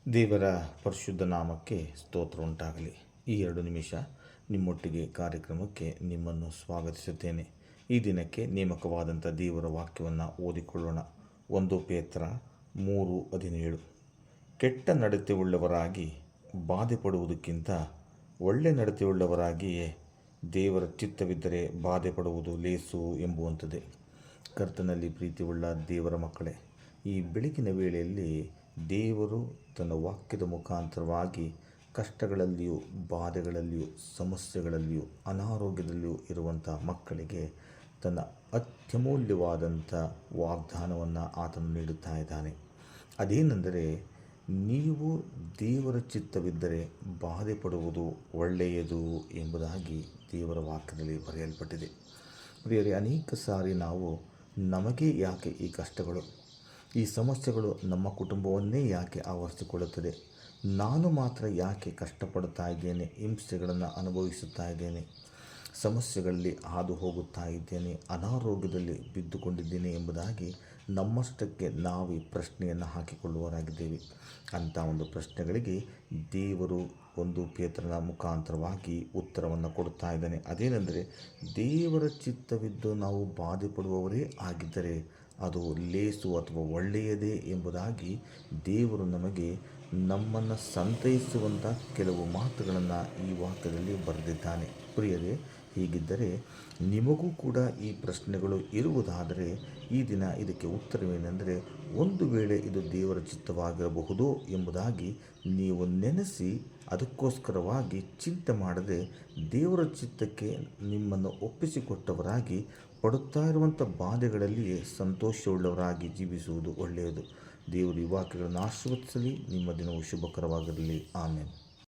ದೇವರ ಪರಿಶುದ್ಧ ನಾಮಕ್ಕೆ ಸ್ತೋತ್ರ ಉಂಟಾಗಲಿ. ಈ 2 ನಿಮಿಷ ನಿಮ್ಮೊಟ್ಟಿಗೆ ಕಾರ್ಯಕ್ರಮಕ್ಕೆ ನಿಮ್ಮನ್ನು ಸ್ವಾಗತಿಸುತ್ತೇನೆ. ಈ ದಿನಕ್ಕೆ ನೇಮಕವಾದಂಥ ದೇವರ ವಾಕ್ಯವನ್ನು ಓದಿಕೊಳ್ಳೋಣ. 1 ಪೇತ್ರ 3:17. ಕೆಟ್ಟ ನಡತೆಯುಳ್ಳವರಾಗಿ ಬಾಧೆಪಡುವುದಕ್ಕಿಂತ ಒಳ್ಳೆ ನಡತೆಯುಳ್ಳವರಾಗಿಯೇ ದೇವರ ಚಿತ್ತವಿದ್ದರೆ ಬಾಧೆಪಡುವುದು ಲೇಸು ಎಂಬುವಂಥದ್ದೇ. ಕರ್ತನಲ್ಲಿ ಪ್ರೀತಿಯುಳ್ಳ ದೇವರ ಮಕ್ಕಳೇ, ಈ ಬೆಳಗಿನ ವೇಳೆಯಲ್ಲಿ ದೇವರು ತನ್ನ ವಾಕ್ಯದ ಮುಖಾಂತರವಾಗಿ ಕಷ್ಟಗಳಲ್ಲಿಯೂ, ಬಾಧೆಗಳಲ್ಲಿಯೂ, ಸಮಸ್ಯೆಗಳಲ್ಲಿಯೂ, ಅನಾರೋಗ್ಯದಲ್ಲಿಯೂ ಇರುವಂಥ ಮಕ್ಕಳಿಗೆ ತನ್ನ ಅತ್ಯಮೂಲ್ಯವಾದಂಥ ವಾಗ್ದಾನವನ್ನು ಆತನು ನೀಡುತ್ತಾ ಇದ್ದಾನೆ. ಅದೇನೆಂದರೆ, ನೀವು ದೇವರ ಚಿತ್ತವಿದ್ದರೆ ಬಾಧೆ ಪಡುವುದು ಒಳ್ಳೆಯದು ಎಂಬುದಾಗಿ ದೇವರ ವಾಕ್ಯದಲ್ಲಿ ಬರೆಯಲ್ಪಟ್ಟಿದೆ. ಪ್ರಿಯರೇ, ಅನೇಕ ಸಾರಿ ನಾವು ನಮಗೆ ಯಾಕೆ ಈ ಕಷ್ಟಗಳು, ಈ ಸಮಸ್ಯೆಗಳು ನಮ್ಮ ಕುಟುಂಬವನ್ನೇ ಯಾಕೆ ಆವರಿಸಿಕೊಳ್ಳುತ್ತದೆ, ನಾನು ಮಾತ್ರ ಯಾಕೆ ಕಷ್ಟಪಡ್ತಾ ಇದ್ದೇನೆ, ಹಿಂಸೆಗಳನ್ನು ಅನುಭವಿಸುತ್ತಾ ಇದ್ದೇನೆ, ಸಮಸ್ಯೆಗಳಲ್ಲಿ ಹಾದು ಹೋಗುತ್ತಾ ಇದ್ದೇನೆ, ಅನಾರೋಗ್ಯದಲ್ಲಿ ಬಿದ್ದುಕೊಂಡಿದ್ದೇನೆ ಎಂಬುದಾಗಿ ನಮ್ಮಷ್ಟಕ್ಕೆ ನಾವು ಈ ಪ್ರಶ್ನೆಯನ್ನು ಹಾಕಿಕೊಳ್ಳುವವರಾಗಿದ್ದೇವೆ. ಅಂಥ ಒಂದು ಪ್ರಶ್ನೆಗಳಿಗೆ ದೇವರು 1 ಪೇತ್ರನ ಮುಖಾಂತರವಾಗಿ ಉತ್ತರವನ್ನು ಕೊಡುತ್ತಾ ಇದ್ದಾನೆ. ಅದೇನೆಂದರೆ, ದೇವರ ಚಿತ್ತವಿದ್ದು ನಾವು ಬಾಧೆ ಪಡುವವರೇ ಆಗಿದ್ದರೆ ಅದು ಲೇಸು ಅಥವಾ ಒಳ್ಳೆಯದೇ ಎಂಬುದಾಗಿ ದೇವರು ನಮಗೆ ನಮ್ಮನ್ನು ಸಂತೈಸುವಂಥ ಕೆಲವು ಮಾತುಗಳನ್ನು ಈ ವಾಕ್ಯದಲ್ಲಿ ಬರೆದಿದ್ದಾನೆ. ಪ್ರಿಯರೇ, ಹೀಗಿದ್ದರೆ ನಿಮಗೂ ಕೂಡ ಈ ಪ್ರಶ್ನೆಗಳು ಇರುವುದಾದರೆ ಈ ದಿನ ಇದಕ್ಕೆ ಉತ್ತರವೇನೆಂದರೆ, ಒಂದು ವೇಳೆ ಇದು ದೇವರ ಚಿತ್ತವಾಗಿರಬಹುದು ಎಂಬುದಾಗಿ ನೀವು ನೆನೆಸಿ ಅದಕ್ಕೋಸ್ಕರವಾಗಿ ಚಿಂತೆ ಮಾಡದೆ ದೇವರ ಚಿತ್ತಕ್ಕೆ ನಿಮ್ಮನ್ನು ಒಪ್ಪಿಸಿಕೊಟ್ಟವರಾಗಿ ಪಡುತ್ತಾ ಇರುವಂಥ ಬಾಧೆಗಳಲ್ಲಿಯೇ ಸಂತೋಷವುಳ್ಳವರಾಗಿ ಜೀವಿಸುವುದು ಒಳ್ಳೆಯದು. ದೇವರು ಈ ವಾಕ್ಯಗಳನ್ನು ಆಶೀರ್ವದಿಸಲಿ. ನಿಮ್ಮ ದಿನವು ಶುಭಕರವಾಗಿರಲಿ. ಆಮೆನ್.